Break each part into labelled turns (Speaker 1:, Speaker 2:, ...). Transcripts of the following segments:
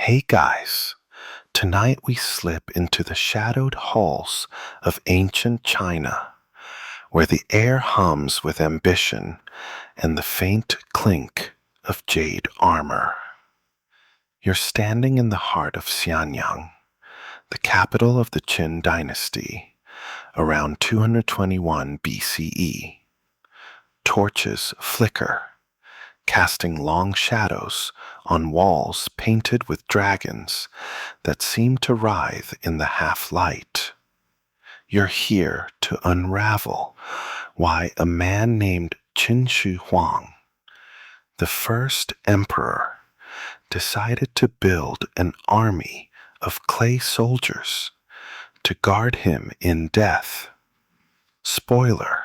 Speaker 1: Hey guys, tonight we slip into the shadowed halls of ancient China, where the air hums with ambition and the faint clink of jade armor. You're standing in the heart of Xianyang, the capital of the Qin dynasty, around 221 BCE. Torches flicker, casting long shadows on walls painted with dragons that seem to writhe in the half-light. You're here to unravel why a man named Huang, the first emperor, decided to build an army of clay soldiers to guard him in death. Spoiler: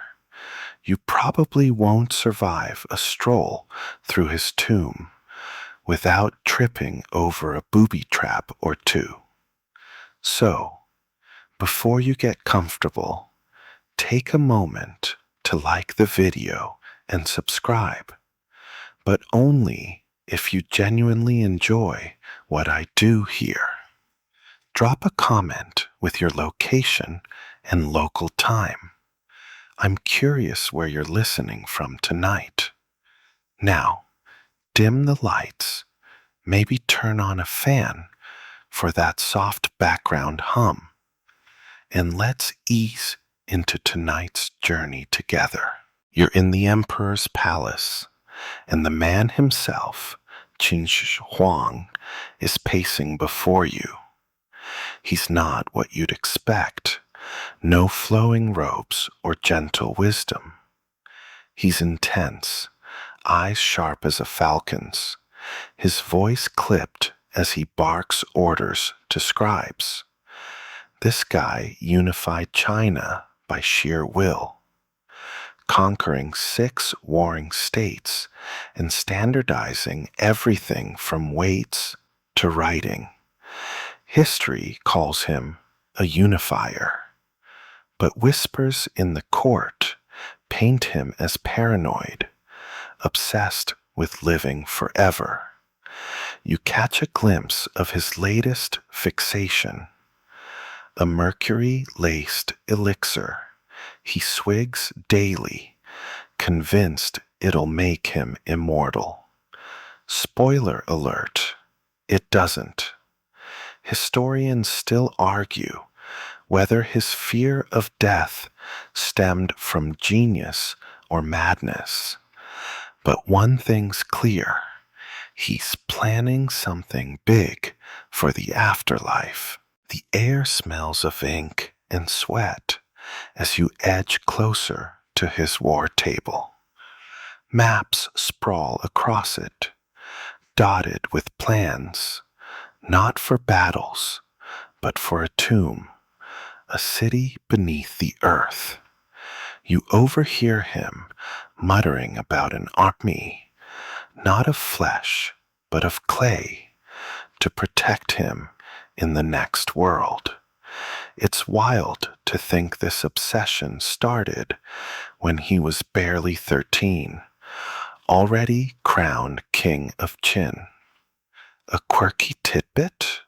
Speaker 1: you probably won't survive a stroll through his tomb without tripping over a booby trap or two. So, before you get comfortable, take a moment to like the video and subscribe, but only if you genuinely enjoy what I do here. Drop a comment with your location and local time. I'm curious where you're listening from tonight. Now, dim the lights, maybe turn on a fan for that soft background hum, and let's ease into tonight's journey together. You're in the Emperor's palace, and the man himself, Huang, is pacing before you. He's not what you'd expect. No flowing robes or gentle wisdom. He's intense, eyes sharp as a falcon's, his voice clipped as he barks orders to scribes. This guy unified China by sheer will, conquering 6 warring states and standardizing everything from weights to writing. History calls him a unifier, but whispers in the court paint him as paranoid, obsessed with living forever. You catch a glimpse of his latest fixation, a mercury-laced elixir he swigs daily, convinced it'll make him immortal. Spoiler alert, it doesn't. Historians still argue whether his fear of death stemmed from genius or madness. But one thing's clear: he's planning something big for the afterlife. The air smells of ink and sweat as you edge closer to his war table. Maps sprawl across it, dotted with plans, not for battles, but for a tomb, a city beneath the earth. You overhear him muttering about an army, not of flesh, but of clay, to protect him in the next world. It's wild to think this obsession started when he was barely 13, already crowned king of Qin. A quirky tidbit?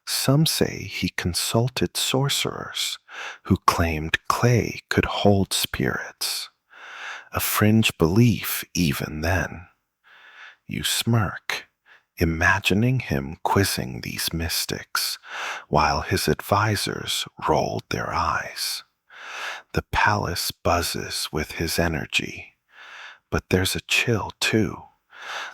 Speaker 1: Some say he consulted sorcerers who claimed clay could hold spirits. A fringe belief even then. You smirk, imagining him quizzing these mystics, while his advisors rolled their eyes. The palace buzzes with his energy, but there's a chill too.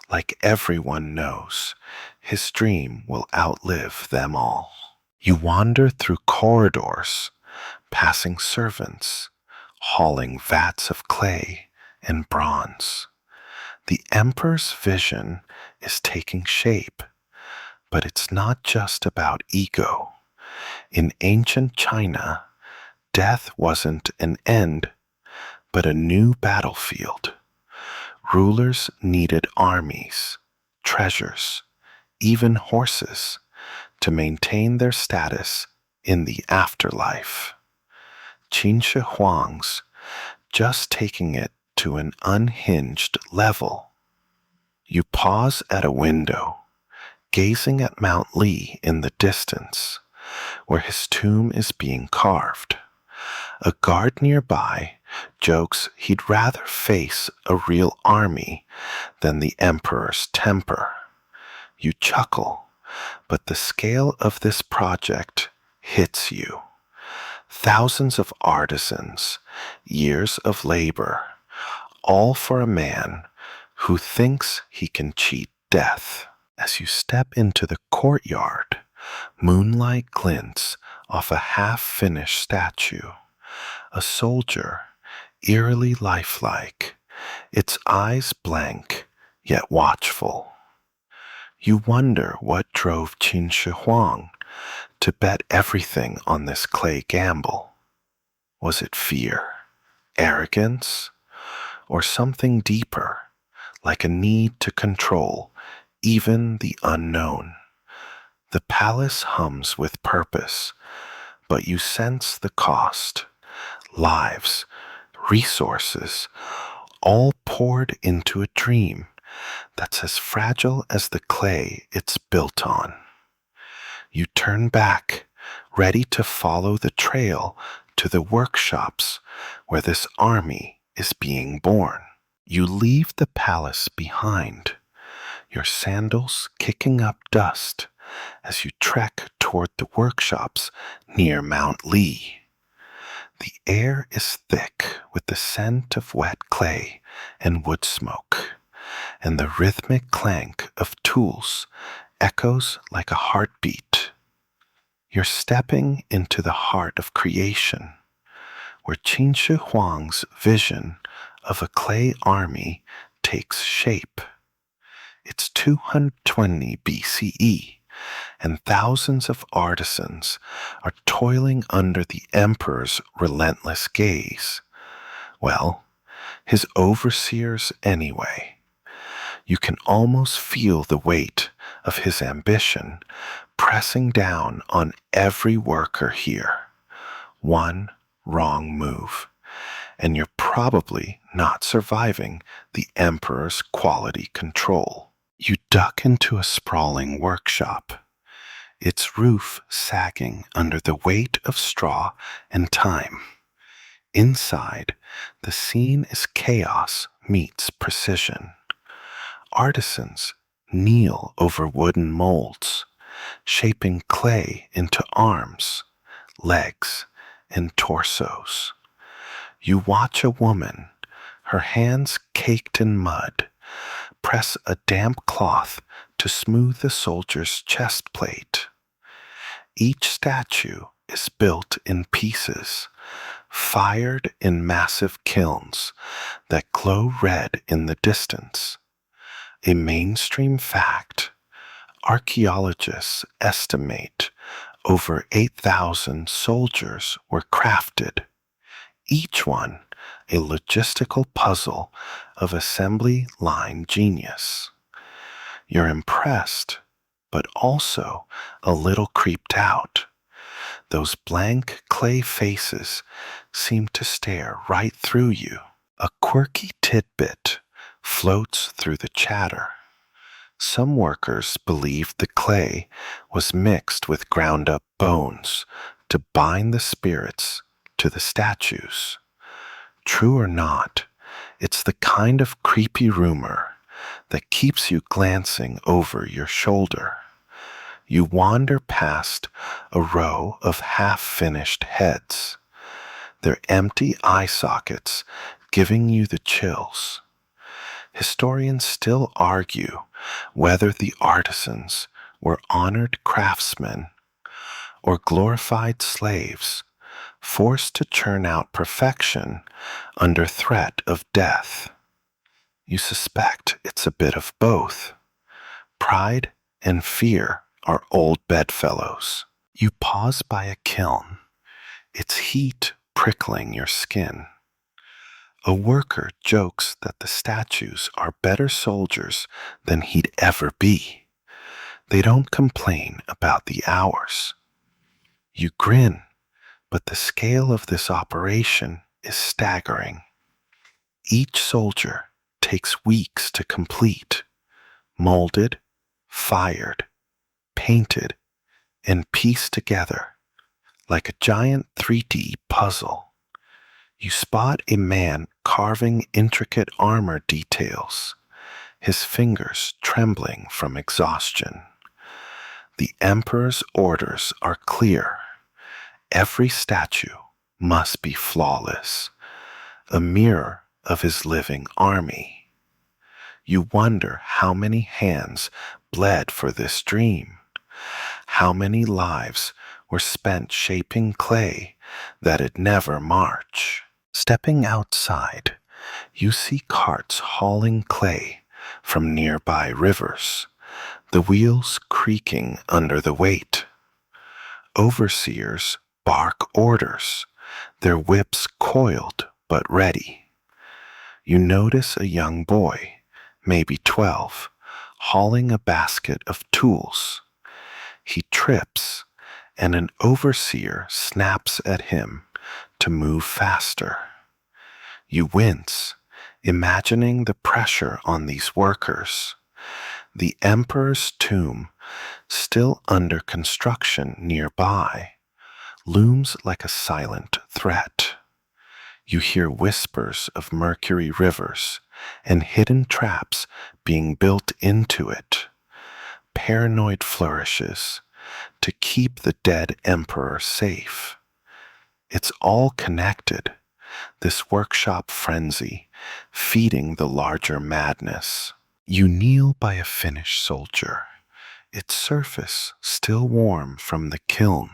Speaker 1: Like everyone knows, his dream will outlive them all. You wander through corridors, passing servants, hauling vats of clay and bronze. The emperor's vision is taking shape, but it's not just about ego. In ancient China, death wasn't an end, but a new battlefield. Rulers needed armies, treasures, even horses to maintain their status in the afterlife. Huang's just taking it to an unhinged level. You pause at a window, gazing at Mount Lee in the distance, where his tomb is being carved. A guard nearby jokes he'd rather face a real army than the emperor's temper. You chuckle, but the scale of this project hits you. Thousands of artisans, years of labor, all for a man who thinks he can cheat death. As you step into the courtyard, moonlight glints off a half-finished statue. A soldier, eerily lifelike, its eyes blank yet watchful. You wonder what drove Qin Shi Huang to bet everything on this clay gamble. Was it fear, arrogance, or something deeper, like a need to control even the unknown? The palace hums with purpose, but you sense the cost. Lives, resources, all poured into a dream that's as fragile as the clay it's built on. You turn back, ready to follow the trail to the workshops where this army is being born. You leave the palace behind, your sandals kicking up dust as you trek toward the workshops near Mount Lee. The air is thick with the scent of wet clay and wood smoke, and the rhythmic clank of tools echoes like a heartbeat. You're stepping into the heart of creation, where Qin Shi Huang's vision of a clay army takes shape. It's 220 BCE, and thousands of artisans are toiling under the emperor's relentless gaze. Well, his overseers anyway. You can almost feel the weight of his ambition pressing down on every worker here. One wrong move, and you're probably not surviving the emperor's quality control. You duck into a sprawling workshop, its roof sagging under the weight of straw and time. Inside, the scene is chaos meets precision. Artisans kneel over wooden molds, shaping clay into arms, legs, and torsos. You watch a woman, her hands caked in mud, press a damp cloth to smooth the soldier's chest plate. Each statue is built in pieces, fired in massive kilns that glow red in the distance. A mainstream fact: archaeologists estimate over 8,000 soldiers were crafted, each one a logistical puzzle of assembly line genius. You're impressed, but also a little creeped out. Those blank clay faces seem to stare right through you. A quirky tidbit floats through the chatter. Some workers believed the clay was mixed with ground-up bones to bind the spirits to the statues. True or not, it's the kind of creepy rumor that keeps you glancing over your shoulder. You wander past a row of half-finished heads, their empty eye sockets giving you the chills. Historians still argue whether the artisans were honored craftsmen or glorified slaves forced to churn out perfection under threat of death. You suspect it's a bit of both. Pride and fear are old bedfellows. You pause by a kiln, its heat prickling your skin. A worker jokes that the statues are better soldiers than he'd ever be. They don't complain about the hours. You grin, but the scale of this operation is staggering. Each soldier takes weeks to complete, molded, fired, painted and pieced together like a giant 3D puzzle. You spot a man carving intricate armor details, his fingers trembling from exhaustion. The emperor's orders are clear. Every statue must be flawless, a mirror of his living army. You wonder how many hands bled for this dream, how many lives were spent shaping clay that'd never march. Stepping outside, you see carts hauling clay from nearby rivers, the wheels creaking under the weight. Overseers bark orders, their whips coiled but ready. You notice a young boy, maybe 12, hauling a basket of tools. He trips, and an overseer snaps at him to move faster. You wince, imagining the pressure on these workers. The emperor's tomb, still under construction nearby, looms like a silent threat. You hear whispers of mercury rivers and hidden traps being built into it. Paranoid flourishes to keep the dead emperor safe. It's all connected, this workshop frenzy, feeding the larger madness. You kneel by a finished soldier, its surface still warm from the kiln.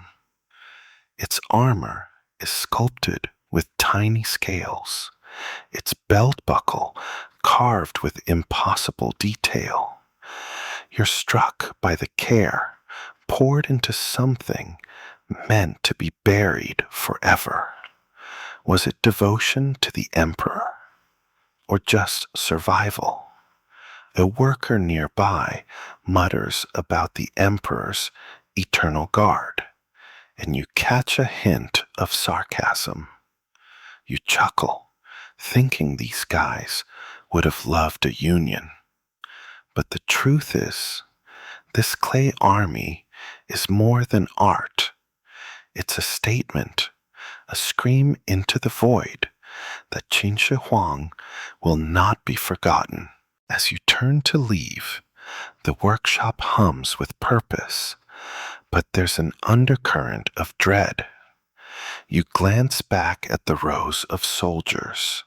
Speaker 1: Its armor is sculpted with tiny scales, its belt buckle carved with impossible detail. You're struck by the care poured into something meant to be buried forever. Was it devotion to the emperor, or just survival? A worker nearby mutters about the emperor's eternal guard, and you catch a hint of sarcasm. You chuckle, thinking these guys would have loved a union. But the truth is, this clay army is more than art. It's a statement, a scream into the void that Huang will not be forgotten. As you turn to leave, the workshop hums with purpose, but there's an undercurrent of dread. You glance back at the rows of soldiers,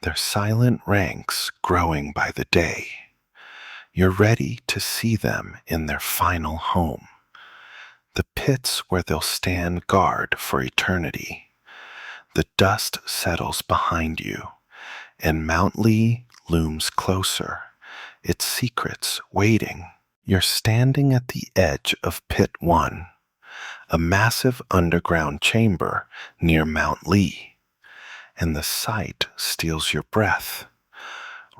Speaker 1: their silent ranks growing by the day. You're ready to see them in their final home, the pits where they'll stand guard for eternity. The dust settles behind you, and Mount Lee looms closer, its secrets waiting. You're standing at the edge of Pit 1, a massive underground chamber near Mount Lee, and the sight steals your breath.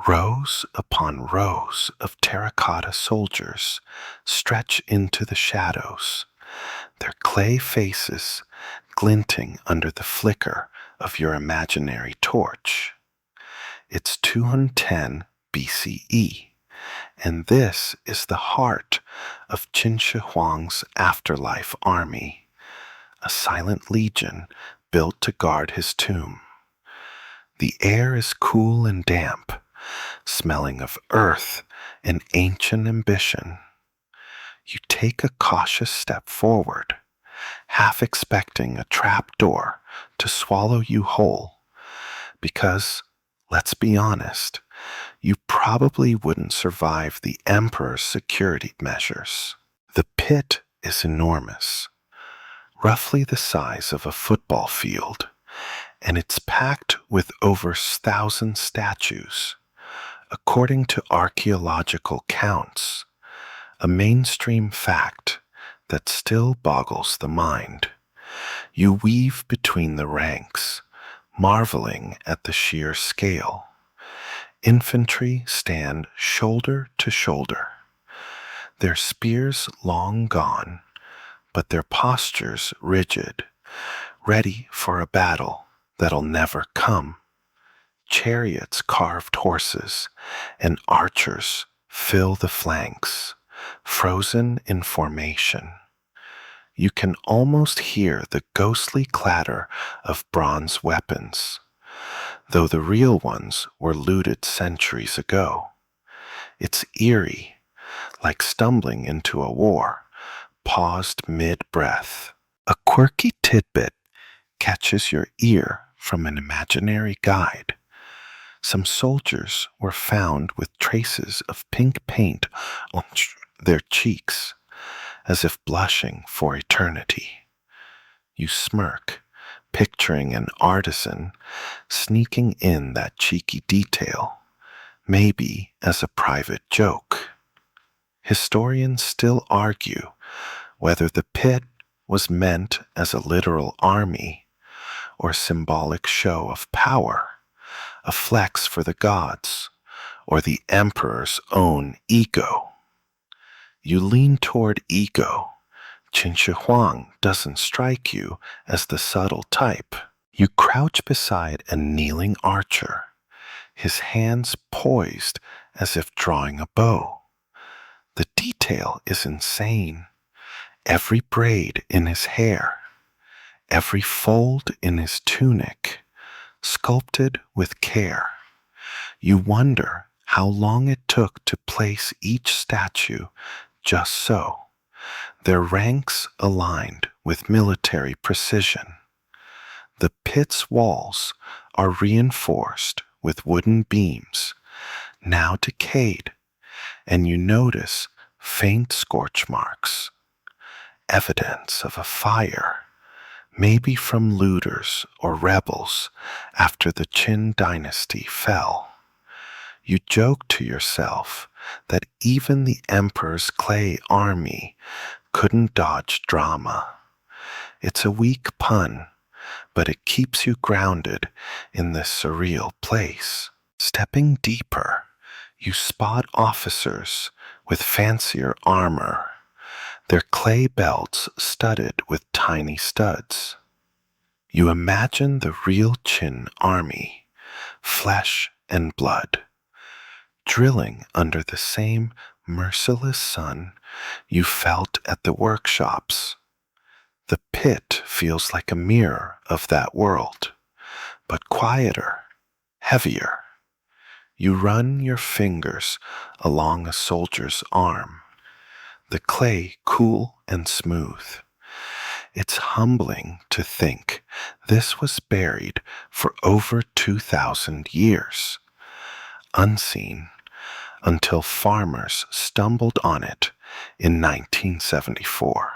Speaker 1: Rows upon rows of terracotta soldiers stretch into the shadows, their clay faces glinting under the flicker of your imaginary torch. It's 210 BCE, and this is the heart of Huang's Afterlife army, a silent legion built to guard his tomb. The air is cool and damp, smelling of earth and ancient ambition. You take a cautious step forward, half expecting a trap door to swallow you whole, because, let's be honest, you probably wouldn't survive the emperor's security measures. The pit is enormous, roughly the size of a football field, and it's packed with over 1,000 statues. According to archaeological counts, a mainstream fact that still boggles the mind. You weave between the ranks, marveling at the sheer scale. Infantry stand shoulder to shoulder, their spears long gone, but their postures rigid, ready for a battle that'll never come. Chariots carved horses, and archers fill the flanks, frozen in formation. You can almost hear the ghostly clatter of bronze weapons, though the real ones were looted centuries ago. It's eerie, like stumbling into a war, paused mid-breath. A quirky tidbit catches your ear from an imaginary guide. Some soldiers were found with traces of pink paint on their cheeks, as if blushing for eternity. You smirk, picturing an artisan sneaking in that cheeky detail, maybe as a private joke. Historians still argue whether the pit was meant as a literal army or symbolic show of power, a flex for the gods, or the emperor's own ego. You lean toward ego. Huang doesn't strike you as the subtle type. You crouch beside a kneeling archer, his hands poised as if drawing a bow. The detail is insane. Every braid in his hair, every fold in his tunic, sculpted with care. You wonder how long it took to place each statue just so, their ranks aligned with military precision. The pit's walls are reinforced with wooden beams, now decayed, and you notice faint scorch marks, evidence of a fire, maybe from looters or rebels after the Qin dynasty fell. You joke to yourself that even the emperor's clay army couldn't dodge drama. It's a weak pun, but it keeps you grounded in this surreal place. Stepping deeper, you spot officers with fancier armor, their clay belts studded with tiny studs. You imagine the real Qin army, flesh and blood, drilling under the same merciless sun you felt at the workshops. The pit feels like a mirror of that world, but quieter, heavier. You run your fingers along a soldier's arm, the clay cool and smooth. It's humbling to think this was buried for over 2,000 years, unseen until farmers stumbled on it in 1974.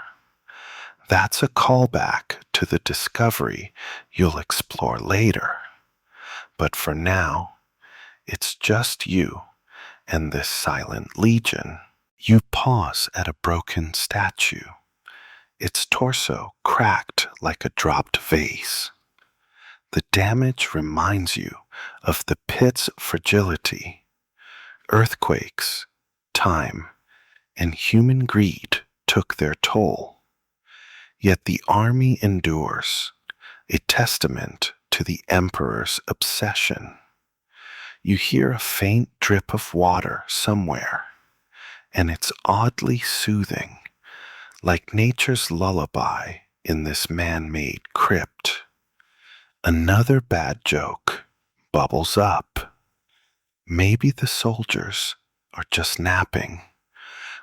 Speaker 1: That's a callback to the discovery you'll explore later. But for now, it's just you and this silent legion. You pause at a broken statue, its torso cracked like a dropped vase. The damage reminds you of the pit's fragility. Earthquakes, time, and human greed took their toll. Yet the army endures, a testament to the emperor's obsession. You hear a faint drip of water somewhere, and it's oddly soothing, like nature's lullaby in this man-made crypt. Another bad joke bubbles up. Maybe the soldiers are just napping,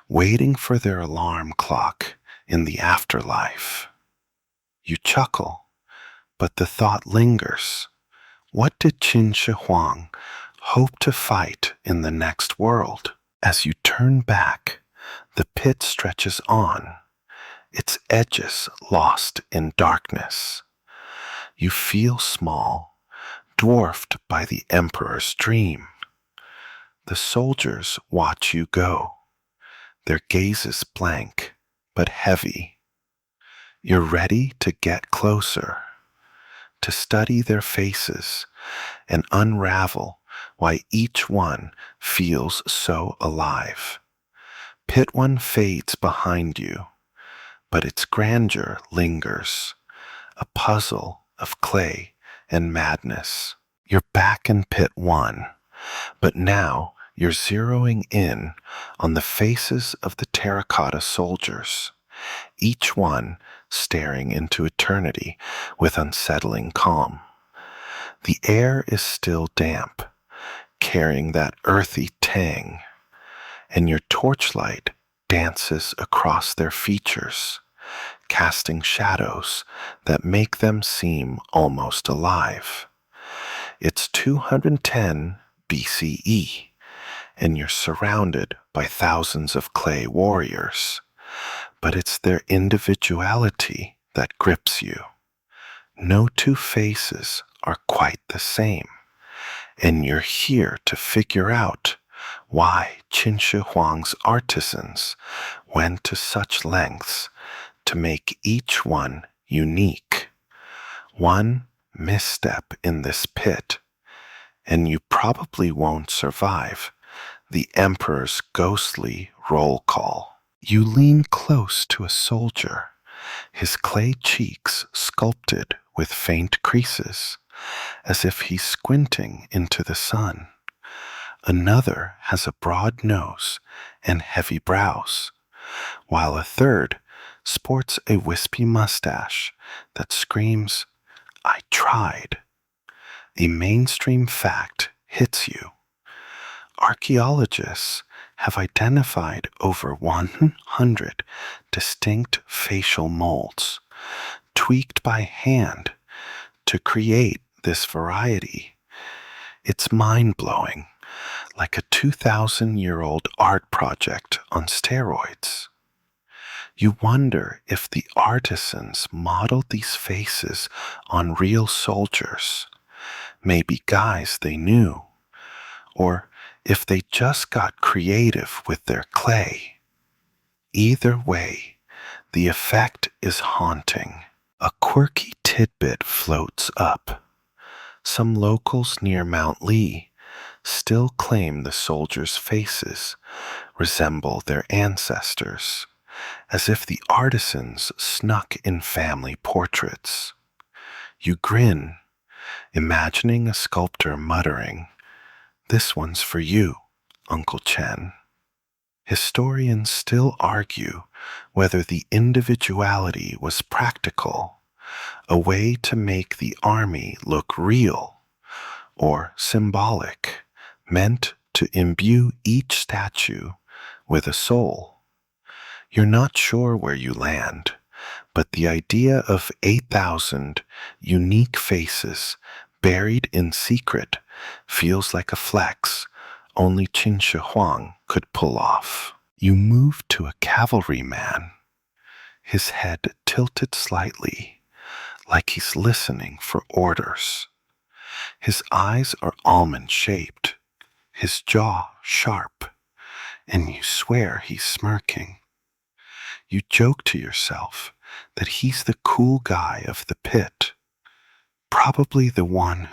Speaker 1: waiting for their alarm clock in the afterlife. You chuckle, but the thought lingers. What did Huang hope to fight in the next world? As you turn back, the pit stretches on, its edges lost in darkness. You feel small, dwarfed by the emperor's dream. The soldiers watch you go, their gazes blank but heavy. You're ready to get closer, to study their faces and unravel why each one feels so alive. Pit one fades behind you, but its grandeur lingers, a puzzle of clay and madness. You're back in Pit 1, but now You're zeroing in on the faces of the terracotta soldiers, each one staring into eternity with unsettling calm. The air is still damp, carrying that earthy tang, and your torchlight dances across their features, casting shadows that make them seem almost alive. It's 210 BCE, and you're surrounded by thousands of clay warriors, but it's their individuality that grips you. No two faces are quite the same, and you're here to figure out why Huang's artisans went to such lengths to make each one unique. One misstep in this pit, and you probably won't survive the Emperor's ghostly roll call. You lean close to a soldier, his clay cheeks sculpted with faint creases, as if he's squinting into the sun. Another has a broad nose and heavy brows, while a third sports a wispy mustache that screams, "I tried." A mainstream fact hits you. Archaeologists have identified over 100 distinct facial molds, tweaked by hand to create this variety. It's mind-blowing, like a 2,000-year-old art project on steroids. You wonder if the artisans modeled these faces on real soldiers, maybe guys they knew, or if they just got creative with their clay. Either way, the effect is haunting. A quirky tidbit floats up. Some locals near Mount Lee still claim the soldiers' faces resemble their ancestors, as if the artisans snuck in family portraits. You grin, imagining a sculptor muttering, "This one's for you, Uncle Chen." Historians still argue whether the individuality was practical, a way to make the army look real, or symbolic, meant to imbue each statue with a soul. You're not sure where you land, but the idea of 8,000 unique faces buried in secret feels like a flex only Huang could pull off. You move to a cavalryman, his head tilted slightly, like he's listening for orders. His eyes are almond-shaped, his jaw sharp, and you swear he's smirking. You joke to yourself that he's the cool guy of the pit, probably the one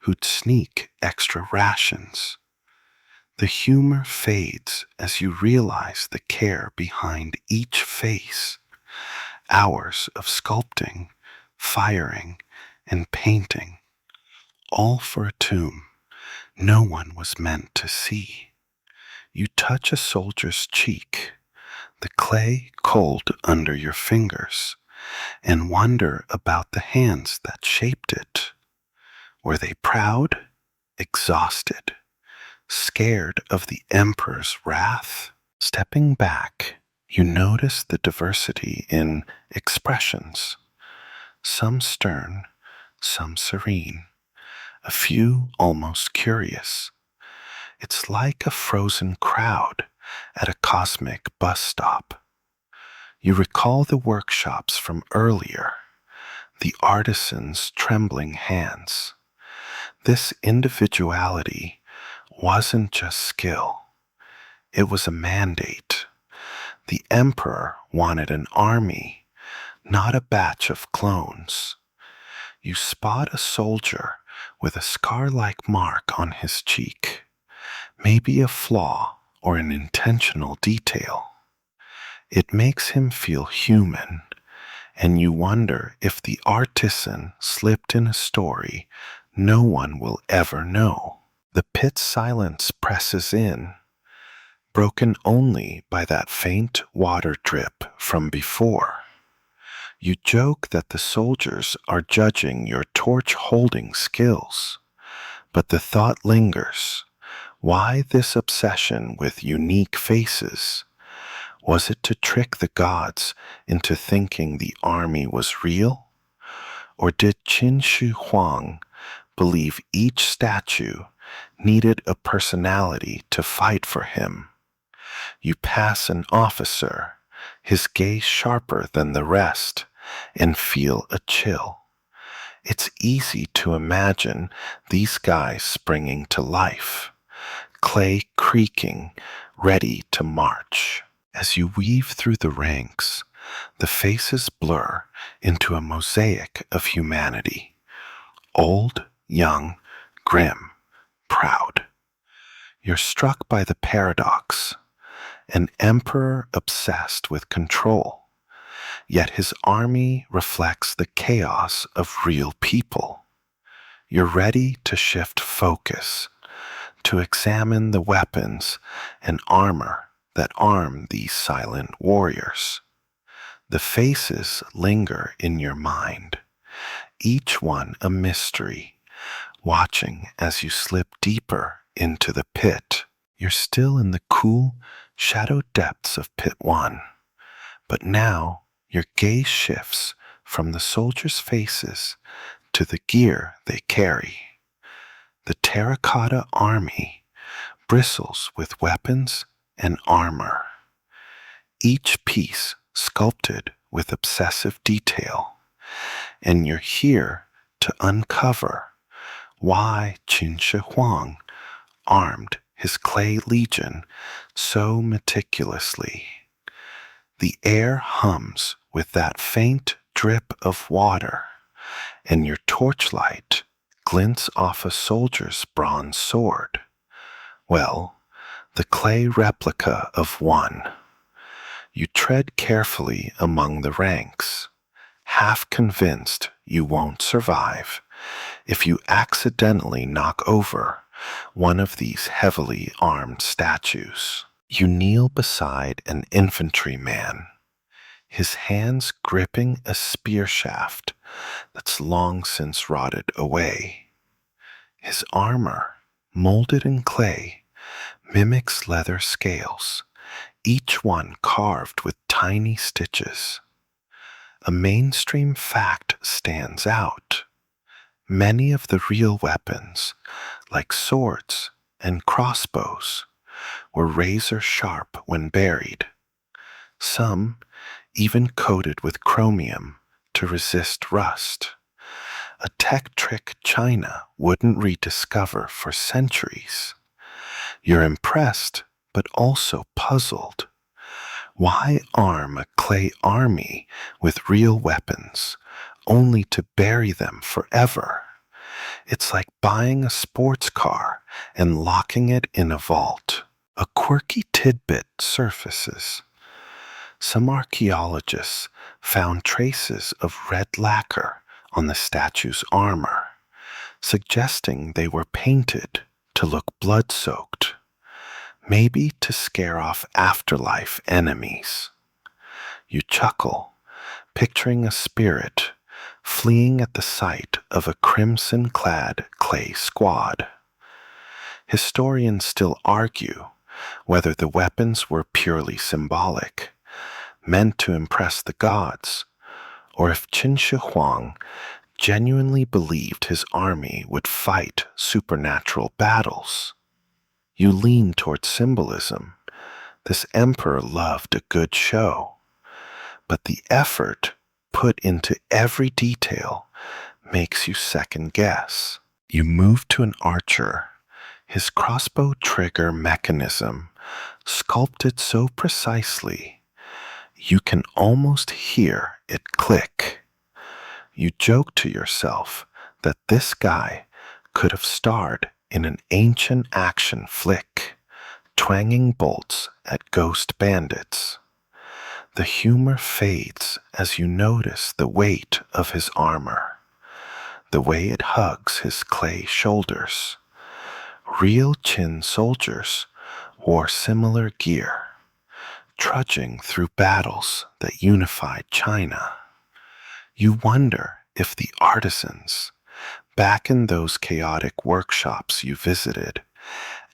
Speaker 1: who'd sneak extra rations. The humor fades as you realize the care behind each face. Hours of sculpting, firing, and painting, all for a tomb no one was meant to see. You touch a soldier's cheek, the clay cold under your fingers, and wonder about the hands that shaped it. Were they proud, exhausted, scared of the emperor's wrath? Stepping back, you notice the diversity in expressions, some stern, some serene, a few almost curious. It's like a frozen crowd at a cosmic bus stop. You recall the workshops from earlier, the artisans' trembling hands. This individuality wasn't just skill, it was a mandate. The emperor wanted an army, not a batch of clones. You spot a soldier with a scar-like mark on his cheek, maybe a flaw or an intentional detail. It makes him feel human, and you wonder if the artisan slipped in a story no one will ever know. The pit's silence presses in, broken only by that faint water drip from before. You joke that the soldiers are judging your torch-holding skills, but the thought lingers. Why this obsession with unique faces? Was it to trick the gods into thinking the army was real? Or did Qin Shi Huang believe each statue needed a personality to fight for him? You pass an officer, his gaze sharper than the rest, and feel a chill. It's easy to imagine these guys springing to life, clay creaking, ready to march. As you weave through the ranks, the faces blur into a mosaic of humanity. Old, young, grim, proud. You're struck by the paradox. An emperor obsessed with control, yet his army reflects the chaos of real people. You're ready to shift focus, to examine the weapons and armor that arm these silent warriors. The faces linger in your mind, each one a mystery, watching as you slip deeper into the pit. You're still in the cool, shadowed depths of Pit 1, but now your gaze shifts from the soldiers' faces to the gear they carry. The Terracotta Army bristles with weapons and armor, each piece sculpted with obsessive detail, and you're here to uncover why Qin Shi Huang armed his clay legion so meticulously. The air hums with that faint drip of water, and your torchlight glints off a soldier's bronze sword. Well, the clay replica of one. You tread carefully among the ranks, half convinced you won't survive if you accidentally knock over one of these heavily armed statues. You kneel beside an infantryman, his hands gripping a spear shaft that's long since rotted away. His armor, molded in clay, mimics leather scales, each one carved with tiny stitches. A mainstream fact stands out. Many of the real weapons, like swords and crossbows, were razor sharp when buried, some even coated with chromium to resist rust, a tech trick China wouldn't rediscover for centuries. You're impressed, but also puzzled. Why arm a clay army with real weapons, only to bury them forever? It's like buying a sports car and locking it in a vault. A quirky tidbit surfaces. Some archaeologists found traces of red lacquer on the statue's armor, suggesting they were painted to look blood-soaked, maybe to scare off afterlife enemies. You chuckle, picturing a spirit fleeing at the sight of a crimson-clad clay squad. Historians still argue whether the weapons were purely symbolic, meant to impress the gods, or if Qin Shi Huang genuinely believed his army would fight supernatural battles. You lean toward symbolism. This emperor loved a good show, but the effort put into every detail makes you second guess. You move to an archer, his crossbow trigger mechanism sculpted so precisely you can almost hear it click. You joke to yourself that this guy could have starred in an ancient action flick, twanging bolts at ghost bandits. The humor fades as you notice the weight of his armor, the way it hugs his clay shoulders. Real Qin soldiers wore similar gear, trudging through battles that unified China. You wonder if the artisans, back in those chaotic workshops you visited,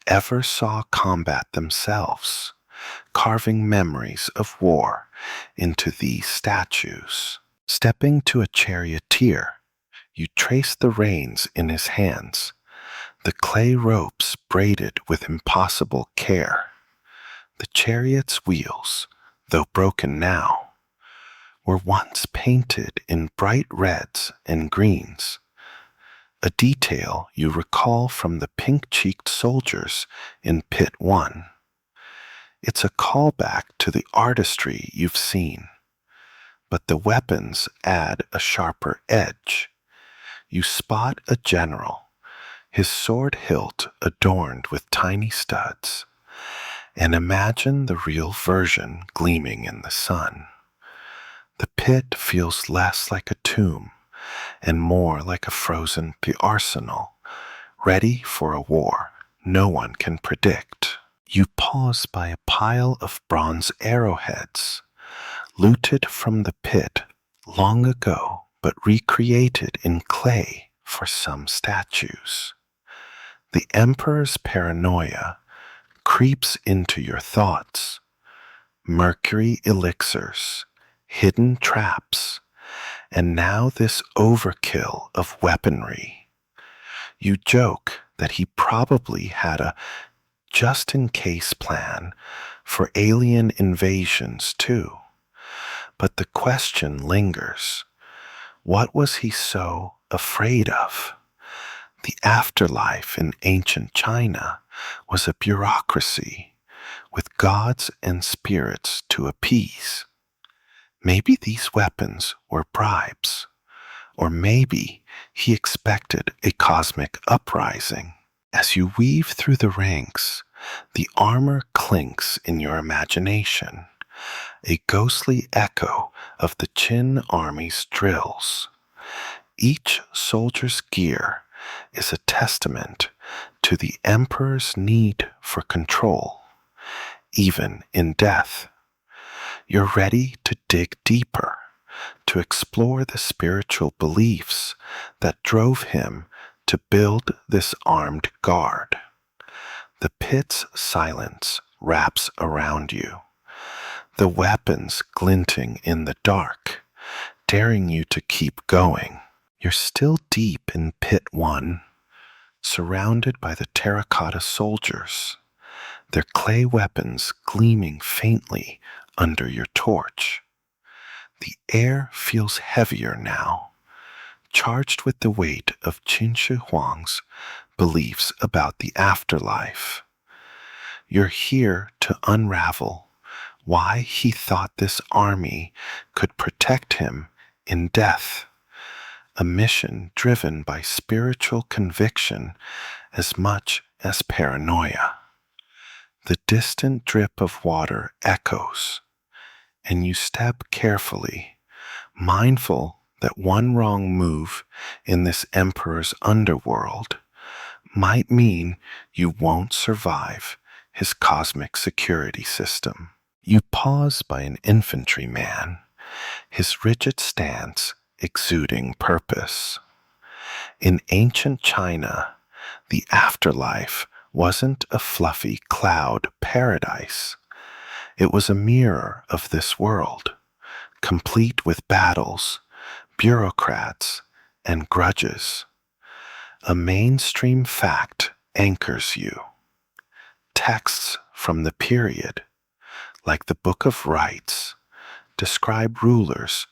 Speaker 1: ever saw combat themselves, carving memories of war into these statues. Stepping to a charioteer, you trace the reins in his hands, the clay ropes braided with impossible care. The chariot's wheels, though broken now, were once painted in bright reds and greens, a detail you recall from the pink-cheeked soldiers in Pit 1. It's a callback to the artistry you've seen, but the weapons add a sharper edge. You spot a general, his sword hilt adorned with tiny studs, and imagine the real version gleaming in the sun. The pit feels less like a tomb and more like a frozen arsenal, ready for a war no one can predict. You pause by a pile of bronze arrowheads, looted from the pit long ago but recreated in clay for some statues. The emperor's paranoia creeps into your thoughts. Mercury elixirs, hidden traps, and now this overkill of weaponry. You joke that he probably had a just-in-case plan for alien invasions too. But the question lingers. What was he so afraid of? The afterlife in ancient China was a bureaucracy with gods and spirits to appease. Maybe these weapons were bribes, or maybe he expected a cosmic uprising. As you weave through the ranks, the armor clinks in your imagination, a ghostly echo of the Qin army's drills. Each soldier's gear is a testament to the emperor's need for control, even in death. You're ready to dig deeper, to explore the spiritual beliefs that drove him to build this armed guard. The pit's silence wraps around you, the weapons glinting in the dark, daring you to keep going. You're still deep in Pit 1, surrounded by the terracotta soldiers, their clay weapons gleaming faintly under your torch. The air feels heavier now, charged with the weight of Qin Shi Huang's beliefs about the afterlife. You're here to unravel why he thought this army could protect him in death, a mission driven by spiritual conviction as much as paranoia. The distant drip of water echoes, and you step carefully, mindful that one wrong move in this emperor's underworld might mean you won't survive his cosmic security system. You pause by an infantryman, his rigid stance exuding purpose. In ancient China, the afterlife wasn't a fluffy cloud paradise. It was a mirror of this world, complete with battles, bureaucrats, and grudges. A mainstream fact anchors you. Texts from the period, like the Book of Rites, describe rulers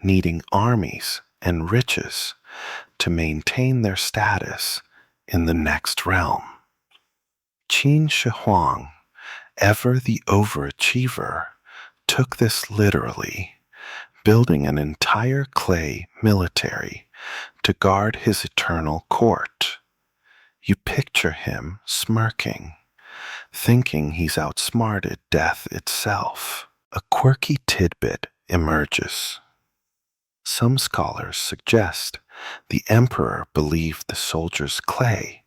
Speaker 1: needing armies and riches to maintain their status in the next realm. Qin Shi Huang, ever the overachiever, took this literally, building an entire clay military to guard his eternal court. You picture him smirking, thinking he's outsmarted death itself. A quirky tidbit emerges. Some scholars suggest the emperor believed the soldiers' clay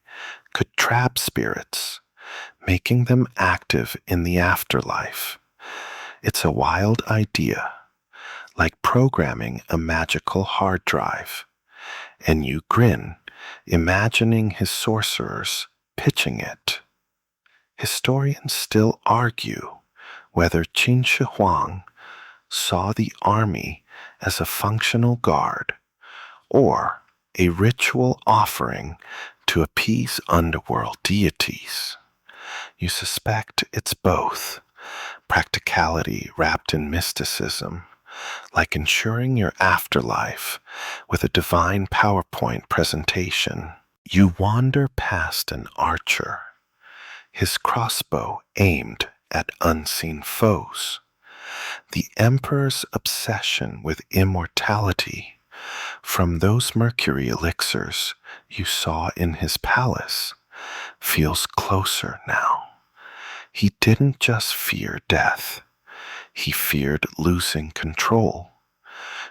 Speaker 1: could trap spirits, making them active in the afterlife. It's a wild idea, like programming a magical hard drive, and you grin, imagining his sorcerers pitching it. Historians still argue whether Qin Shi Huang saw the army as a functional guard or a ritual offering to appease underworld deities. You suspect it's both, practicality wrapped in mysticism, like ensuring your afterlife with a divine PowerPoint presentation. You wander past an archer, his crossbow aimed at unseen foes. The emperor's obsession with immortality from those mercury elixirs you saw in his palace feels closer now. He didn't just fear death, he feared losing control.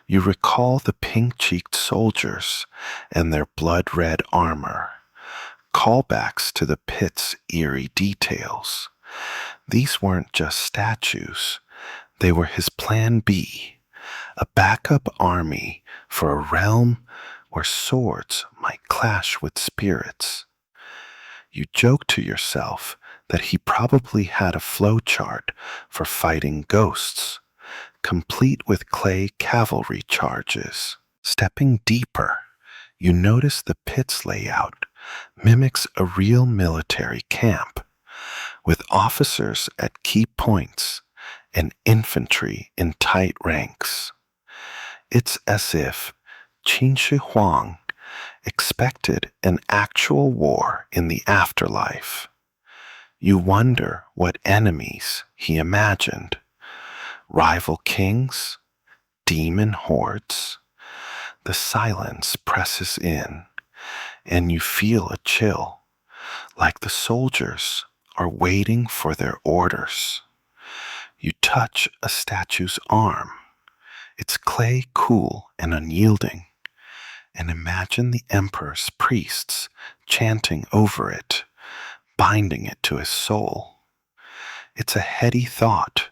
Speaker 1: You recall the pink-cheeked soldiers and their blood-red armor, callbacks to the pit's eerie details. These weren't just statues, they were his plan B, a backup army for a realm where swords might clash with spirits. You joke to yourself that he probably had a flowchart for fighting ghosts, complete with clay cavalry charges. Stepping deeper, you notice the pit's layout mimics a real military camp, with officers at key points and infantry in tight ranks. It's as if Qin Shi Huang expected an actual war in the afterlife. You wonder what enemies he imagined. Rival kings? Demon hordes? The silence presses in, and you feel a chill, like the soldiers are waiting for their orders. You touch a statue's arm, its clay cool and unyielding, and imagine the emperor's priests chanting over it, binding it to his soul. It's a heady thought,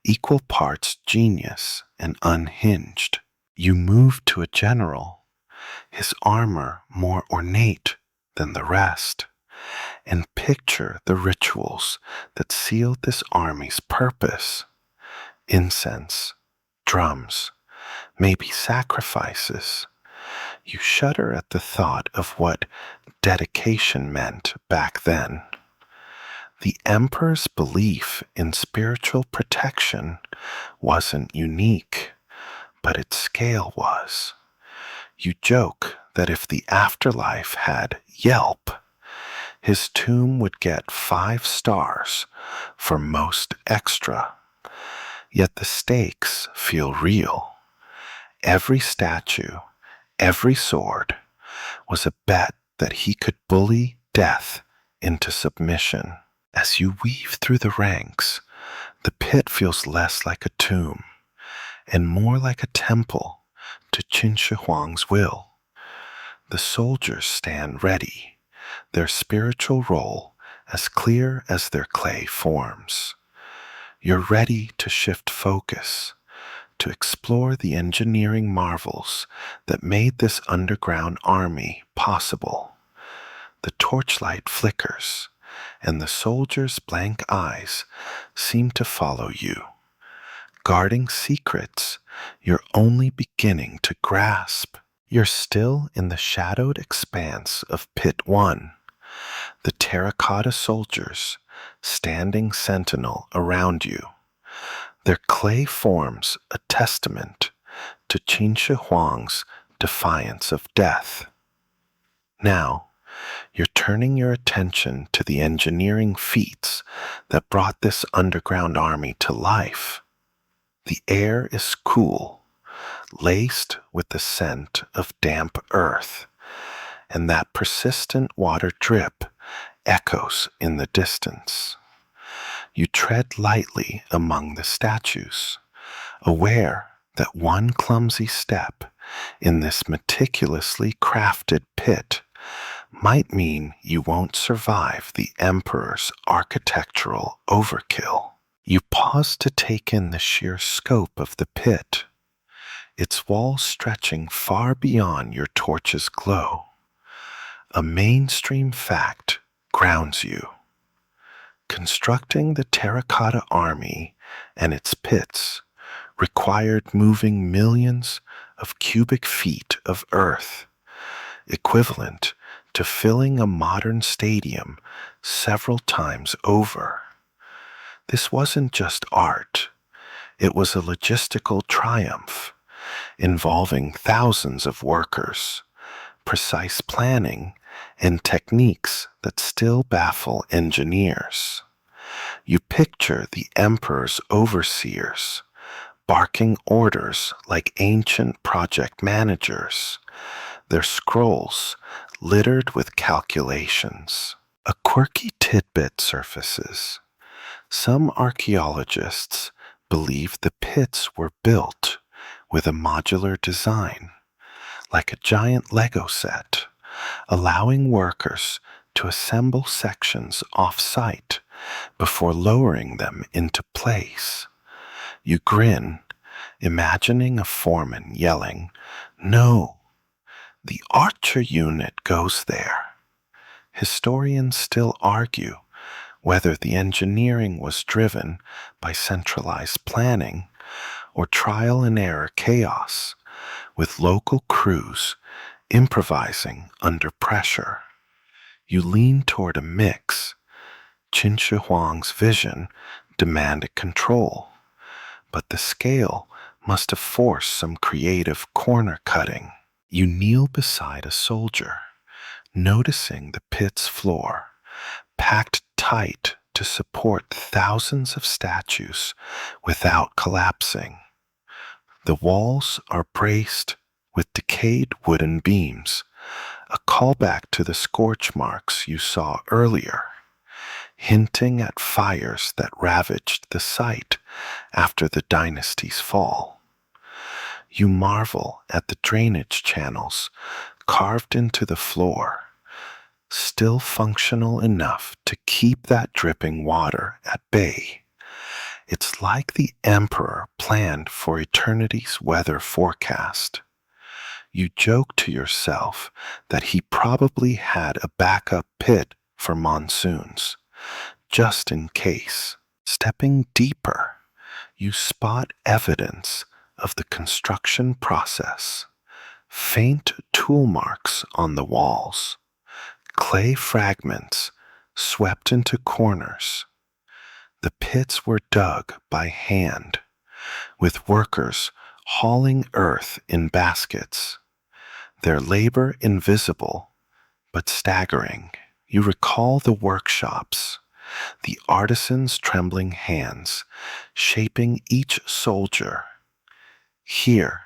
Speaker 1: equal parts genius and unhinged. You move to a general, his armor more ornate than the rest, and picture the rituals that sealed this army's purpose. Incense, drums, maybe sacrifices. You shudder at the thought of what dedication meant back then. The emperor's belief in spiritual protection wasn't unique, but its scale was. You joke that if the afterlife had Yelp, his tomb would get 5 stars for most extra. Yet the stakes feel real. Every statue, every sword, was a bet that he could bully death into submission. As you weave through the ranks, the pit feels less like a tomb and more like a temple to Qin Shi Huang's will. The soldiers stand ready, their spiritual role as clear as their clay forms. You're ready to shift focus, to explore the engineering marvels that made this underground army possible. The torchlight flickers, and the soldiers' blank eyes seem to follow you, guarding secrets you're only beginning to grasp. You're still in the shadowed expanse of Pit 1, the terracotta soldiers standing sentinel around you, their clay forms a testament to Qin Shi Huang's defiance of death. Now, you're turning your attention to the engineering feats that brought this underground army to life. The air is cool, laced with the scent of damp earth, and that persistent water drip echoes in the distance. You tread lightly among the statues, aware that one clumsy step in this meticulously crafted pit might mean you won't survive the emperor's architectural overkill. You pause to take in the sheer scope of the pit, its walls stretching far beyond your torch's glow. A mainstream fact grounds you. Constructing the Terracotta Army and its pits required moving millions of cubic feet of earth, equivalent to filling a modern stadium several times over. This wasn't just art, it was a logistical triumph involving thousands of workers, precise planning, and techniques that still baffle engineers. You picture the emperor's overseers, barking orders like ancient project managers, their scrolls littered with calculations. A quirky tidbit surfaces. Some archaeologists believe the pits were built with a modular design, like a giant Lego set, allowing workers to assemble sections off-site before lowering them into place. You grin, imagining a foreman yelling, "No, the Archer unit goes there." Historians still argue whether the engineering was driven by centralized planning or trial and error chaos, with local crews improvising under pressure. You lean toward a mix. Huang's vision demanded control, but the scale must have forced some creative corner cutting. You kneel beside a soldier, noticing the pit's floor, packed tight to support thousands of statues without collapsing. The walls are braced with decayed wooden beams, a callback to the scorch marks you saw earlier, hinting at fires that ravaged the site after the dynasty's fall. You marvel at the drainage channels carved into the floor, still functional enough to keep that dripping water at bay. It's like the emperor planned for eternity's weather forecast. You joke to yourself that he probably had a backup pit for monsoons, just in case. Stepping deeper, you spot evidence of the construction process. Faint tool marks on the walls, clay fragments swept into corners. The pits were dug by hand, with workers hauling earth in baskets, their labor invisible but staggering. You recall the workshops, the artisans' trembling hands shaping each soldier. Here,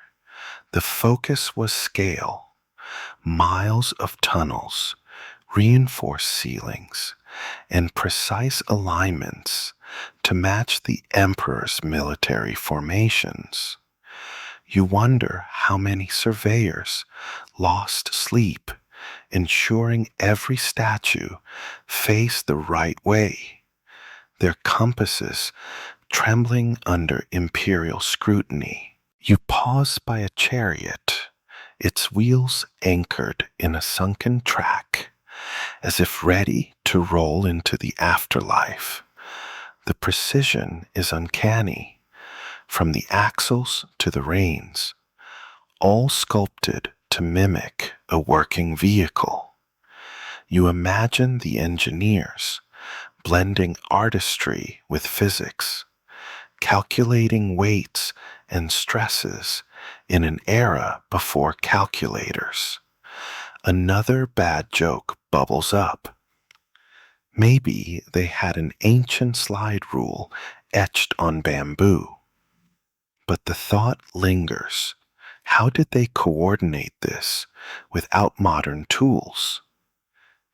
Speaker 1: the focus was scale, miles of tunnels, reinforced ceilings, and precise alignments to match the emperor's military formations. You wonder how many surveyors lost sleep, ensuring every statue faced the right way, their compasses trembling under imperial scrutiny. You pause by a chariot, its wheels anchored in a sunken track, as if ready to roll into the afterlife. The precision is uncanny, from the axles to the reins, all sculpted to mimic a working vehicle. You imagine the engineers blending artistry with physics, calculating weights and stresses in an era before calculators. Another bad joke bubbles up. Maybe they had an ancient slide rule etched on bamboo. But the thought lingers. How did they coordinate this without modern tools?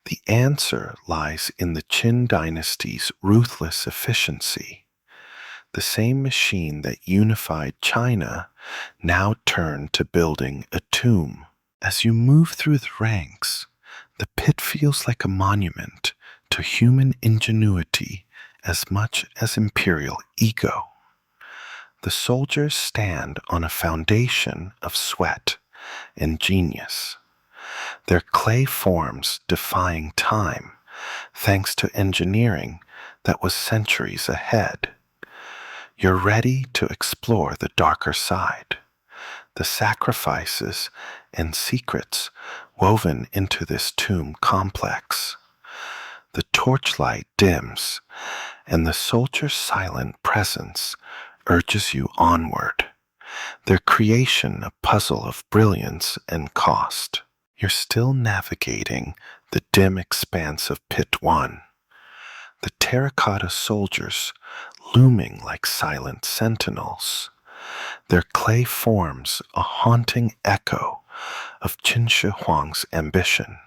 Speaker 1: The answer lies in the Qin dynasty's ruthless efficiency. The same machine that unified China now turned to building a tomb. As you move through the ranks, The pit feels like a monument to human ingenuity as much as imperial ego. The soldiers stand on a foundation of sweat and genius, their clay forms defying time thanks to engineering that was centuries ahead. You're ready to explore the darker side, the sacrifices and secrets woven into this tomb complex. The torchlight dims, and the soldier's silent presence urges you onward, their creation a puzzle of brilliance and cost. You're still navigating the dim expanse of Pit 1, the terracotta soldiers looming like silent sentinels, their clay forms a haunting echo of Huang's ambition.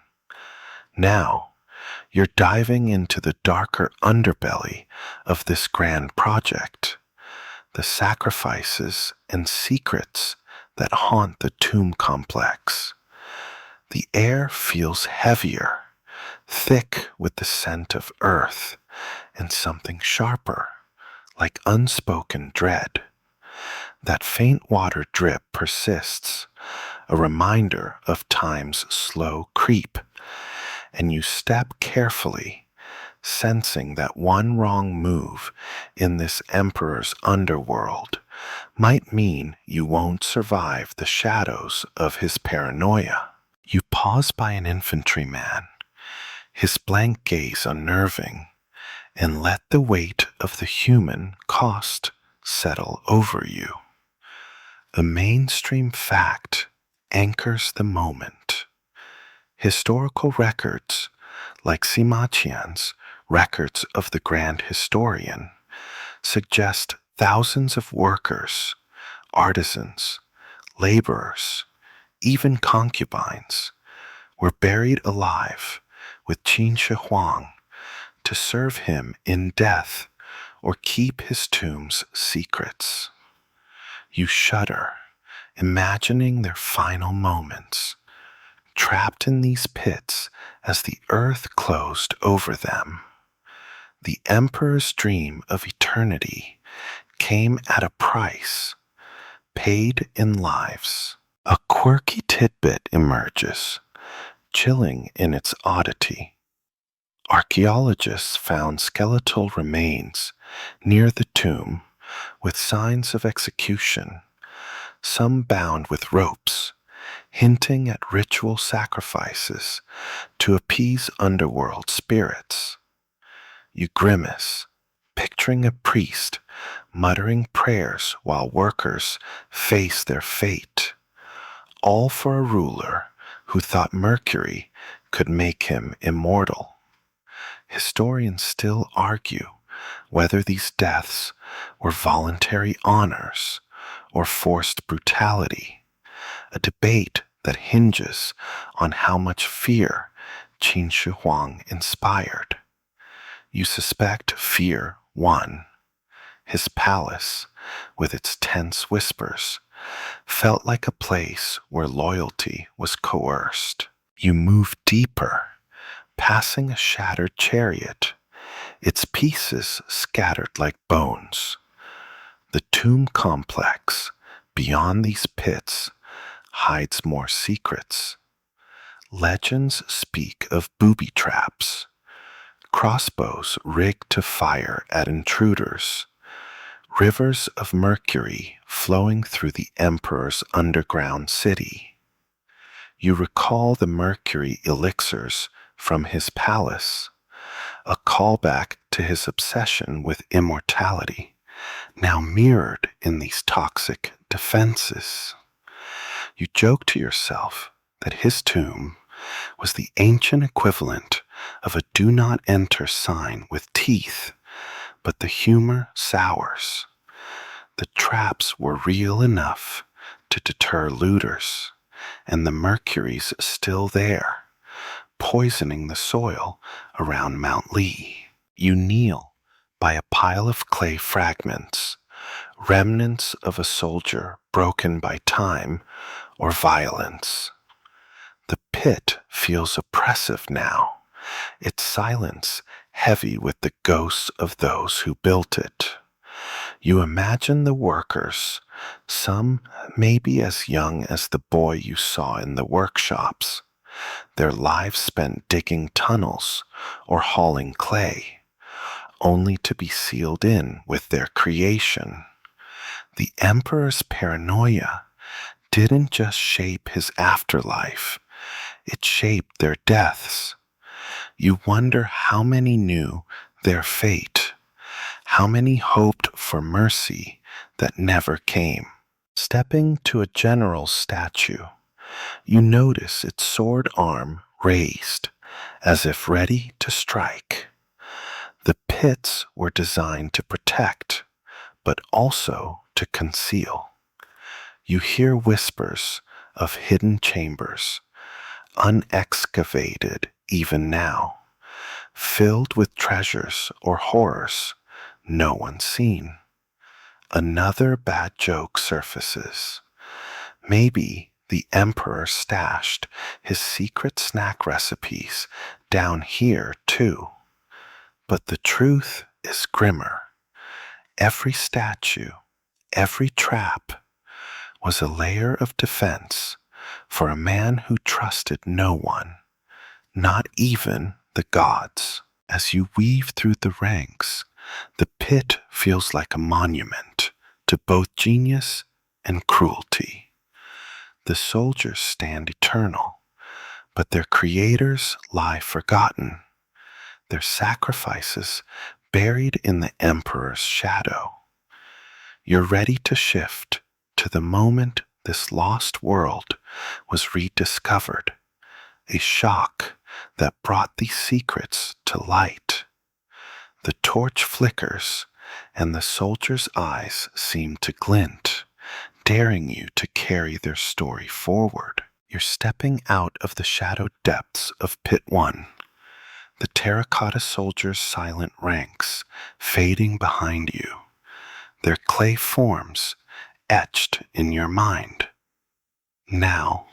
Speaker 1: Now, you're diving into the darker underbelly of this grand project, the sacrifices and secrets that haunt the tomb complex. The air feels heavier, thick with the scent of earth and something sharper, like unspoken dread. That faint water drip persists, a reminder of time's slow creep, and you step carefully, sensing that one wrong move in this emperor's underworld might mean you won't survive the shadows of his paranoia. You pause by an infantryman, his blank gaze unnerving, and let the weight of the human cost settle over you. The mainstream fact anchors the moment. Historical records, like Sima Qian's records of the grand historian, suggest thousands of workers, artisans, laborers, even concubines, were buried alive with Qin Shi Huang to serve him in death or keep his tomb's secrets. You shudder, imagining their final moments, trapped in these pits as the earth closed over them. The emperor's dream of eternity came at a price, paid in lives. A quirky tidbit emerges, chilling in its oddity. Archaeologists found skeletal remains near the tomb with signs of execution, some bound with ropes, hinting at ritual sacrifices to appease underworld spirits. You grimace, picturing a priest muttering prayers while workers face their fate, all for a ruler who thought Mercury could make him immortal. Historians still argue whether these deaths were voluntary honors or forced brutality, a debate that hinges on how much fear Qin Shi Huang inspired. You suspect fear won. His palace, with its tense whispers, felt like a place where loyalty was coerced. You move deeper, passing a shattered chariot, its pieces scattered like bones. The tomb complex, beyond these pits, hides more secrets. Legends speak of booby traps, crossbows rigged to fire at intruders, rivers of mercury flowing through the emperor's underground city. You recall the mercury elixirs from his palace, a callback to his obsession with immortality, now mirrored in these toxic defenses. You joke to yourself that his tomb was the ancient equivalent of a do not enter sign with teeth, but the humor sours. The traps were real enough to deter looters, and the mercury's still there, poisoning the soil around Mount Lee. You kneel by a pile of clay fragments, remnants of a soldier broken by time or violence. The pit pit feels oppressive now, its silence heavy with the ghosts of those who built it. You imagine the workers, some maybe as young as the boy you saw in the workshops, their lives spent digging tunnels or hauling clay, only to be sealed in with their creation. The emperor's paranoia didn't just shape his afterlife, it shaped their deaths. You wonder how many knew their fate, how many hoped for mercy that never came. Stepping to a general's statue, you notice its sword arm raised, as if ready to strike. The pits were designed to protect, but also to conceal. You hear whispers of hidden chambers, unexcavated even now, filled with treasures or horrors no one's seen. Another bad joke surfaces. Maybe the emperor stashed his secret snack recipes down here too. But the truth is grimmer. Every statue, every trap was a layer of defense for a man who trusted no one, not even the gods. As you weave through the ranks, the pit feels like a monument to both genius and cruelty. The soldiers stand eternal, but their creators lie forgotten, their sacrifices buried in the emperor's shadow. You're ready to shift to the moment this lost world was rediscovered, a shock that brought these secrets to light. The torch flickers, and the soldier's eyes seem to glint, daring you to carry their story forward. You're stepping out of the shadowed depths of Pit 1, the terracotta soldiers' silent ranks fading behind you, their clay forms etched in your mind. Now,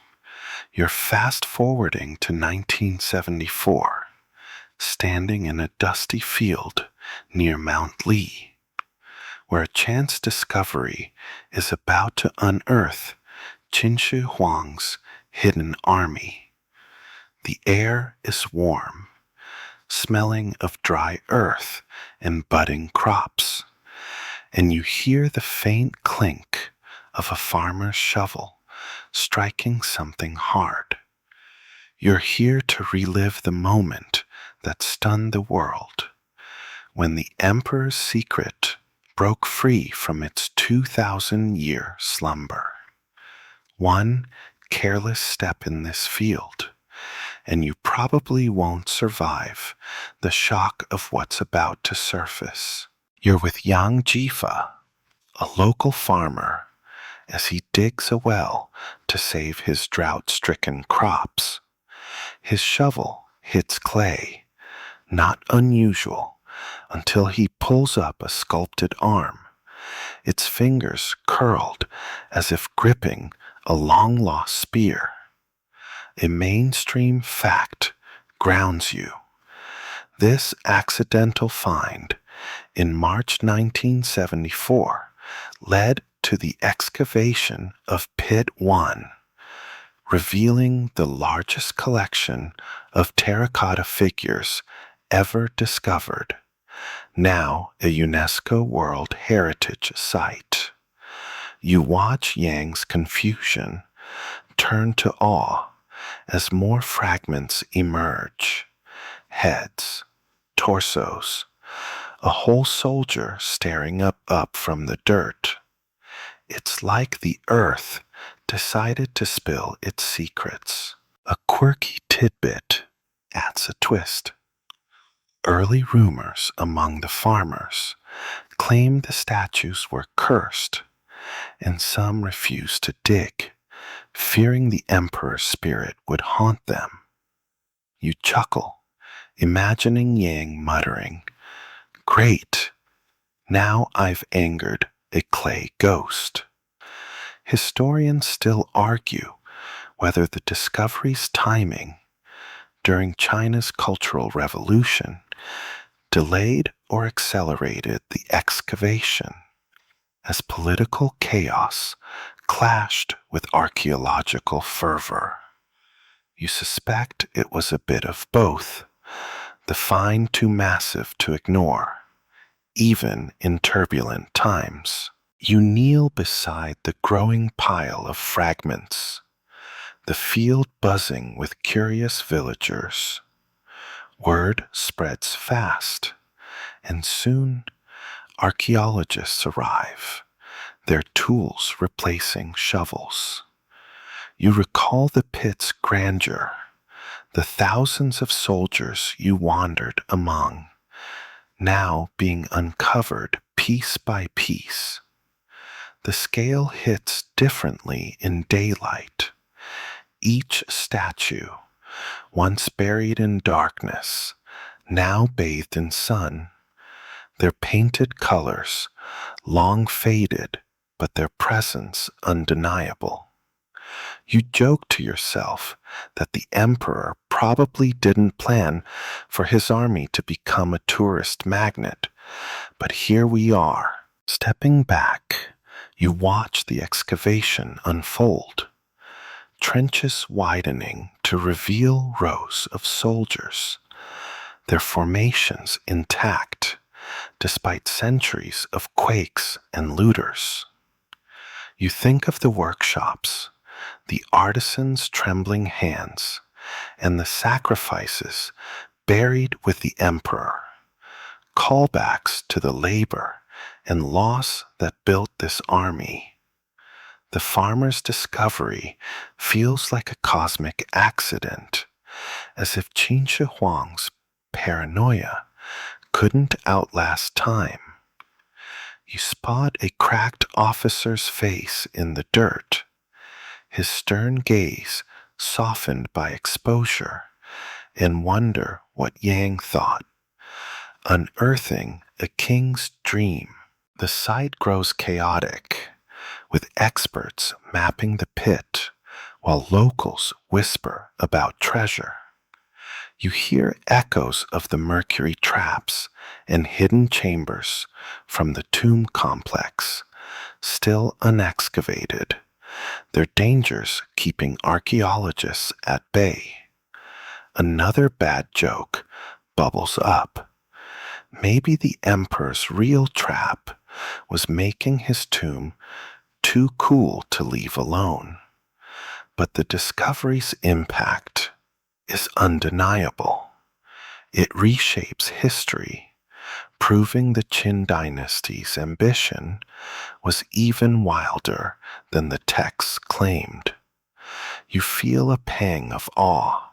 Speaker 1: you're fast forwarding to 1974, standing in a dusty field near Mount Lee, where a chance discovery is about to unearth Qinshi Huang's hidden army. The air is warm, smelling of dry earth and budding crops, and you hear the faint clink of a farmer's shovel striking something hard. You're here to relive the moment that stunned the world, when the emperor's secret broke free from its 2,000-year slumber. One careless step in this field, and you probably won't survive the shock of what's about to surface. You're with Yang Jifa, a local farmer, as he digs a well to save his drought-stricken crops. His shovel hits clay, not unusual, until he pulls up a sculpted arm, its fingers curled as if gripping a long-lost spear. A mainstream fact grounds you. This accidental find in March 1974 led to the excavation of Pit 1, revealing the largest collection of terracotta figures ever discovered, now a UNESCO World Heritage Site. You watch Yang's confusion turn to awe as more fragments emerge. Heads, torsos, a whole soldier staring up from the dirt. It's like the earth decided to spill its secrets. A quirky tidbit adds a twist. Early rumors among the farmers claim the statues were cursed, and some refused to dig, fearing the emperor's spirit would haunt them. You chuckle, imagining Yang muttering, "Great, now I've angered a clay ghost." Historians still argue whether the discovery's timing during China's Cultural Revolution delayed or accelerated the excavation as political chaos clashed with archaeological fervor. You suspect it was a bit of both, the find too massive to ignore, even in turbulent times. You kneel beside the growing pile of fragments, the field buzzing with curious villagers. Word spreads fast, and soon archaeologists arrive, their tools replacing shovels. You recall the pit's grandeur, the thousands of soldiers you wandered among, now being uncovered piece by piece. The scale hits differently in daylight. Each statue, once buried in darkness, now bathed in sun, their painted colors long faded, but their presence undeniable. You joke to yourself that the emperor probably didn't plan for his army to become a tourist magnet, but here we are. Stepping back, you watch the excavation unfold, trenches widening to reveal rows of soldiers, their formations intact despite centuries of quakes and looters. You think of the workshops, the artisans' trembling hands, and the sacrifices buried with the emperor, callbacks to the labor and loss that built this army. The farmer's discovery feels like a cosmic accident, as if Huang's paranoia couldn't outlast time. You spot a cracked officer's face in the dirt, his stern gaze softened by exposure, and wonder what Yang thought. Unearthing a king's dream. The site grows chaotic, with experts mapping the pit, while locals whisper about treasure. You hear echoes of the mercury traps and hidden chambers from the tomb complex, still unexcavated, their dangers keeping archaeologists at bay. Another bad joke bubbles up. Maybe the emperor's real trap was making his tomb too cool to leave alone. But the discovery's impact is undeniable. It reshapes history, proving the Qin dynasty's ambition was even wilder than the texts claimed. You feel a pang of awe,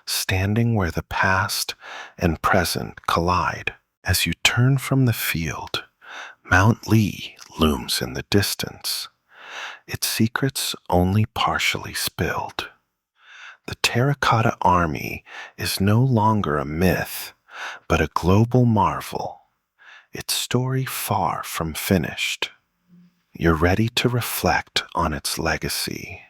Speaker 1: standing where the past and present collide. As you turn from the field, Mount Li looms in the distance, its secrets only partially spilled. The Terracotta Army is no longer a myth, but a global marvel, its story far from finished. You're ready to reflect on its legacy,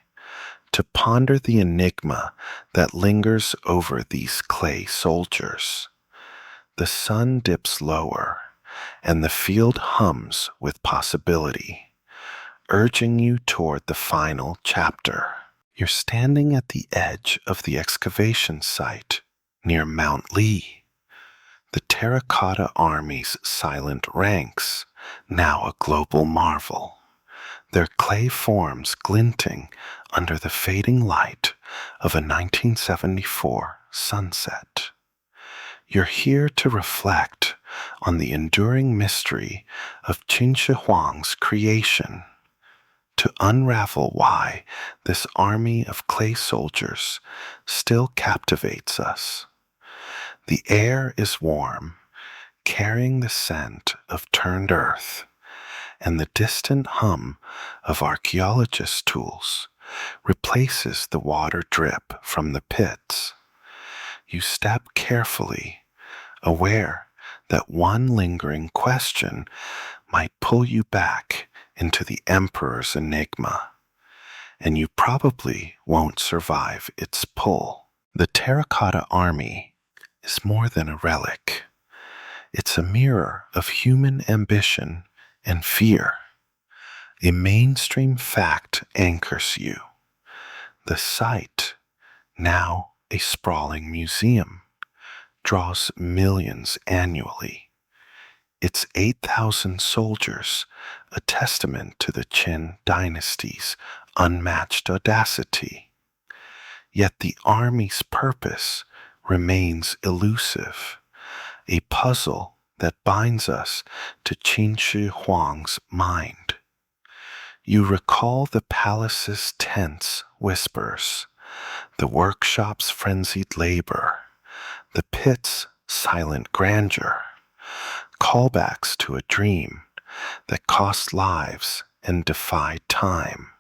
Speaker 1: to ponder the enigma that lingers over these clay soldiers. The sun dips lower, and the field hums with possibility, urging you toward the final chapter. You're standing at the edge of the excavation site near Mount Li, the Terracotta Army's silent ranks, now a global marvel, their clay forms glinting under the fading light of a 1974 sunset. You're here to reflect on the enduring mystery of Huang's creation, to unravel why this army of clay soldiers still captivates us. The air is warm, carrying the scent of turned earth, and the distant hum of archaeologists' tools replaces the water drip from the pits. You step carefully, aware that one lingering question might pull you back into the emperor's enigma. and you probably won't survive its pull. The Terracotta Army is more than a relic. It's a mirror of human ambition and fear. A mainstream fact anchors you. The site, now a sprawling museum, draws millions annually. Its 8,000 soldiers, a testament to the Qin dynasty's unmatched audacity. Yet the army's purpose remains elusive, a puzzle that binds us to Qinshi Huang's mind. You recall the palace's tense whispers, the workshop's frenzied labor, the pit's silent grandeur, callbacks to a dream that cost lives and defied time.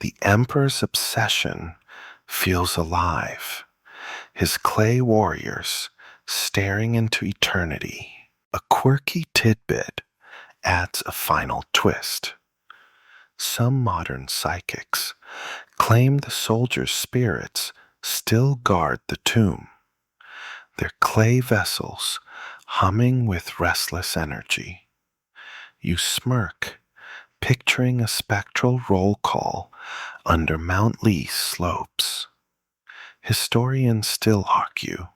Speaker 1: The emperor's obsession feels alive, his clay warriors staring into eternity. A quirky tidbit adds a final twist. Some modern psychics claim the soldiers' spirits still guard the tomb, their clay vessels humming with restless energy. You smirk, picturing a spectral roll call under Mount Lee's slopes. Historians still argue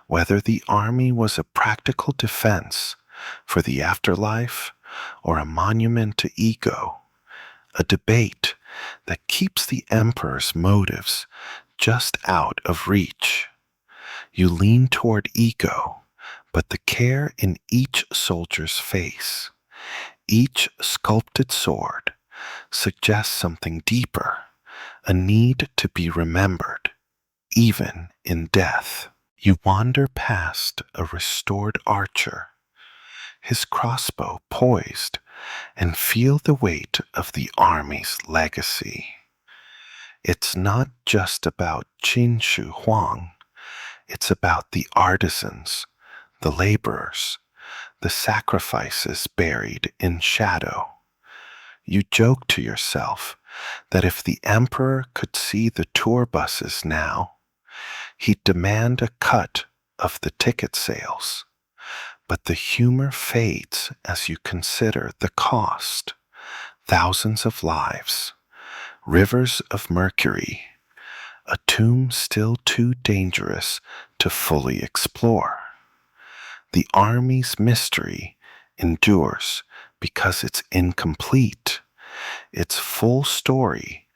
Speaker 1: whether the army was a practical defense for the afterlife or a monument to ego, a debate that keeps the emperor's motives just out of reach. You lean toward ego, but the care in each soldier's face, each sculpted sword, suggests something deeper, a need to be remembered, even in death. You wander past a restored archer, his crossbow poised, and feel the weight of the army's legacy. It's not just about Qin Shi Huang, it's about the artisans, the laborers, the sacrifices buried in shadow. You joke to yourself that if the emperor could see the tour buses now, he'd demand a cut of the ticket sales. But the humor fades as you consider the cost. Thousands of lives, rivers of mercury, a tomb still too dangerous to fully explore. The army's mystery endures because it's incomplete, its full story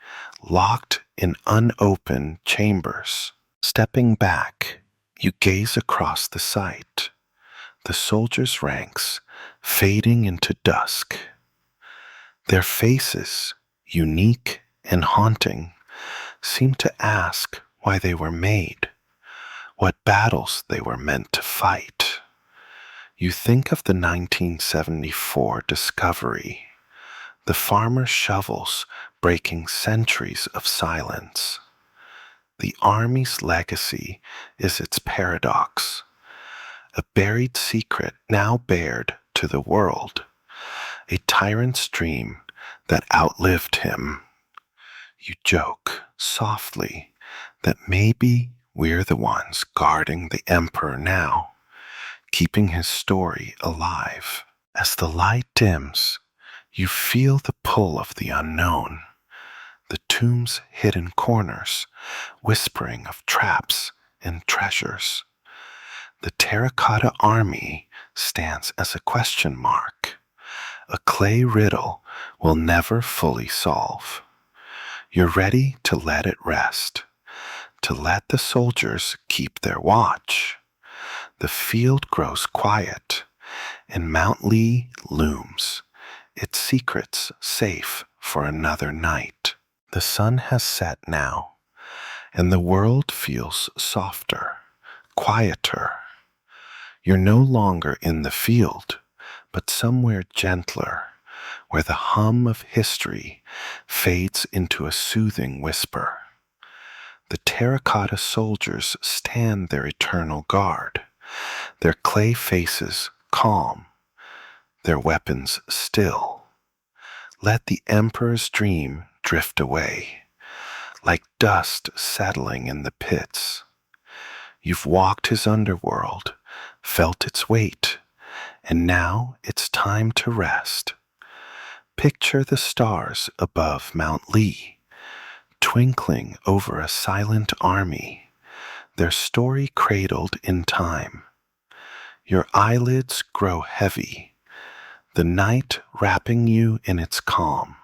Speaker 1: locked in unopened chambers. Stepping back, you gaze across the site, the soldiers' ranks fading into dusk. Their faces, unique and haunting, seem to ask why they were made, what battles they were meant to fight. You think of the 1974 discovery, the farmer's shovels breaking centuries of silence. The army's legacy is its paradox, a buried secret now bared to the world, a tyrant's dream that outlived him. You joke softly that maybe we're the ones guarding the emperor now, keeping his story alive. As the light dims, you feel the pull of the unknown, the tomb's hidden corners, whispering of traps and treasures. The Terracotta Army stands as a question mark, a clay riddle we'll never fully solve. You're ready to let it rest, to let the soldiers keep their watch. The field grows quiet, and Mount Lee looms, its secrets safe for another night. The sun has set now, and the world feels softer, quieter. You're no longer in the field, but somewhere gentler, where the hum of history fades into a soothing whisper. The terracotta soldiers stand their eternal guard, their clay faces calm, their weapons still. Let the emperor's dream drift away, like dust settling in the pits. You've walked his underworld, felt its weight, and now it's time to rest. Picture the stars above Mount Lee, twinkling over a silent army, their story cradled in time. Your eyelids grow heavy, the night wrapping you in its calm.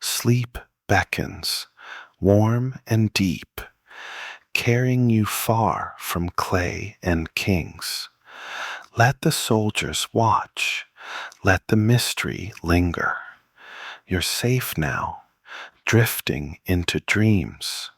Speaker 1: Sleep beckons, warm and deep, carrying you far from clay and kings. Let the soldiers watch, let the mystery linger. You're safe now, drifting into dreams.